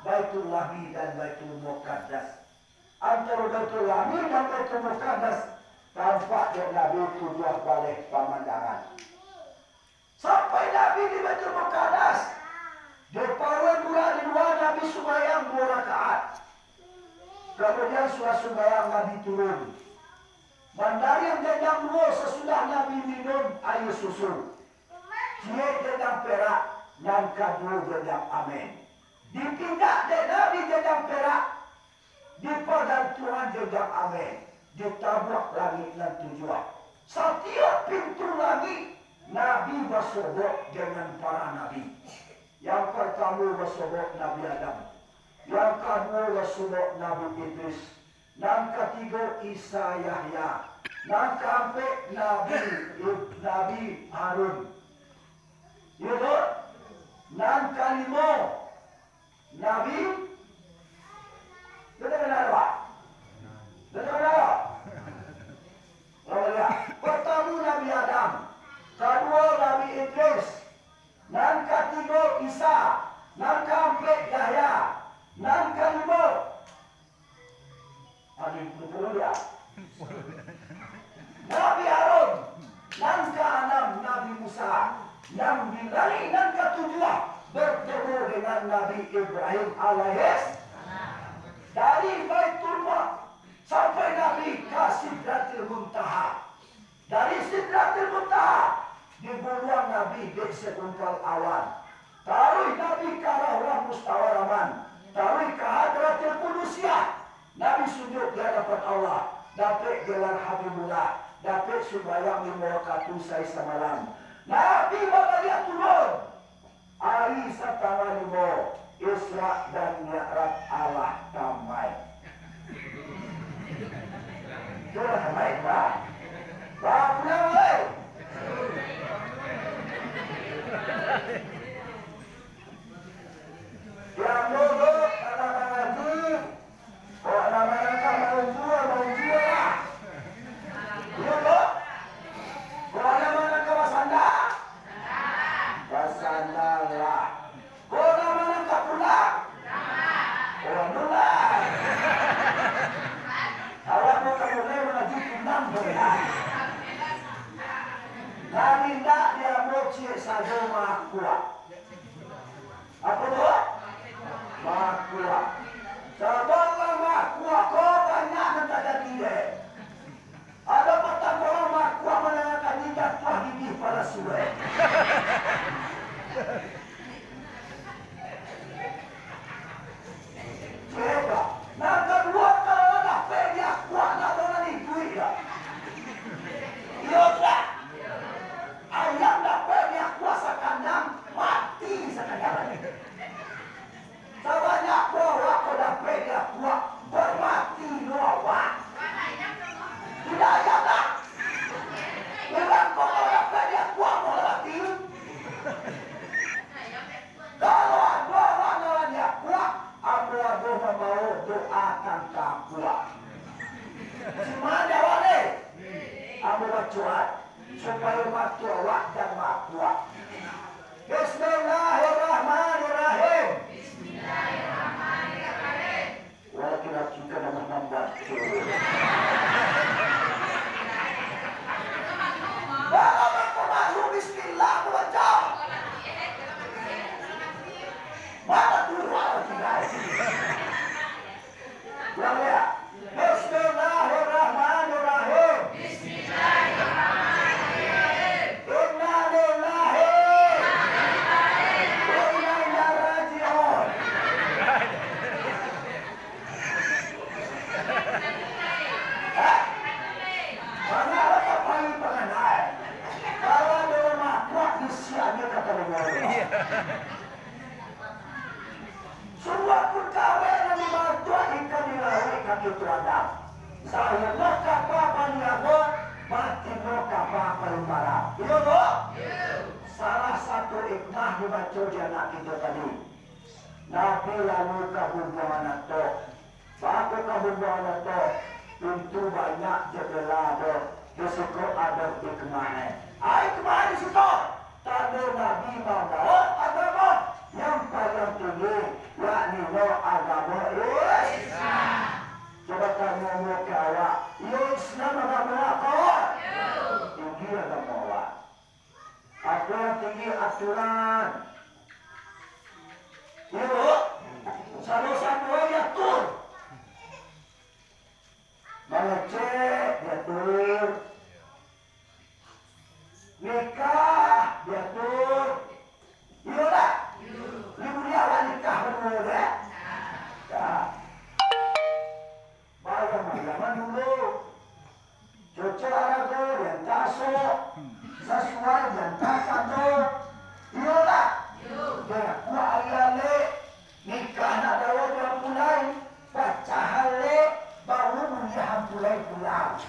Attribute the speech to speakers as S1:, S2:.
S1: Baitul Lahmi dan Baitul Muqaddas. Antara Baitul Lahmi dan Baitul Muqaddas tampak yang Nabi tujuh balik pemandangan. Sampai Nabi di Baitul Muqaddas, dia parwen pula di luar Nabi sembahyang 2 rakaat. Kemudian sudah sembahyang Nabi turun. Bandari yang jajang 2 sesudah Nabi minum air susu. Dia jajang perak, yang kedua jajang amin. Dipindah dari Nabi jajang perak, di padang Tuhan jajang amin. Ditabrak langit dan tujuan. Setiap pintu langit Nabi bersobok dengan para Nabi. Yang pertama bersobok Nabi Adam. Yang kedua bersobok Nabi Idris. Yang ketiga Isa Yahya. Yang keempat Nabi Harun. Ya, yang kelima Nabi pertama Nabi Adam, kedua Nabi Idris, yang ketiga Isa, yang keempat Yahya, yang kelima Nabi Harun, yang keenam Nabi Musa, yang bilari yang ketujuh bertemu dengan Nabi Ibrahim alaihissalam. Dari Baitul Maqdis sampai Nabi ke Sidratil Muntaha. Dari Sidratil Muntaha dibuang Nabi di segumpal awan. Taruh Nabi ke Rahman Mustawaraman. Taruh ke Hadratil Qudusiyah. Nabi sujud di hadapan Allah. Dapat gelar Habibullah. Dapat sembahyang 5 rakaat usai semalam. Nabi bagian turun. Hari setengah 5. Isra dan Mi'raj Allah damai. Sudah damai, Pak. Pak pulang, woi. Yang dulu anak-anak ngaji, anak-anak mau jual lah. Dulu, anak-anak ke Basanda, Basanda lah. Naminda dia mochi saja makua. Apa tu? Makua. Sebablah makua kau banyak nanti jadi dia. Ada petang orang makua menanyakan tidak tuah gigi pada suai. Coba. Nah kedua kalau ada pedia kuat nak orang ni duit dah. Iya tak? Ayam dapat yang kuasa kandang mati sekadar. Sebanyak kuah kau dapat yang kuat bermati luawak. Tidak ayam tak? Bukan kau dapat yang kuat mau mati. Kalau ada orang yang kuat, aku mau doakan tak kuat. Cuma jawab ni. Aku bercuat. Supaya waktu awak dan makuat. Bismillahirrahmanirrahim. Bismillahirrahmanirrahim. Walaupun kita nak membaca. Kalau aku masuk Bismillah aku baca. Mana dulu aku tinggal. Yang lihat. Bismillahirrahmanirrahim. Bismillahirrahmanirrahim. Semua perkara yang dibantu ikan dilalui kaki terhadap. Saya nak kapal paniago, mati nak kapal palimbara. Iya tak? Salah satu hikmah dibaca di anak kita tadi. Nabi lalu kahubungan itu. Bapa kahubungan itu. Pintu banyak jendela ada. Di situ ada hikmahnya. Hikmah di situ. Tanda Nabi membawa agama yang paling tinggi, yakni dino agama Islam. Coba kamu mau kawa, Islam agama apa? Tinggi agama Allah. Aturan tinggi aturan. Yuk, satu diatur. Mengecek diatur. Nikah diatur. Iya lah. Dimuliakan nikah benar ya. Ya. Bayang dulu. Cucu arago yang taso. Sesuai yang takado. Iya lah. Ya, gua ayale nikah nak dawa mulai baca hale baru mulia mulai pulang.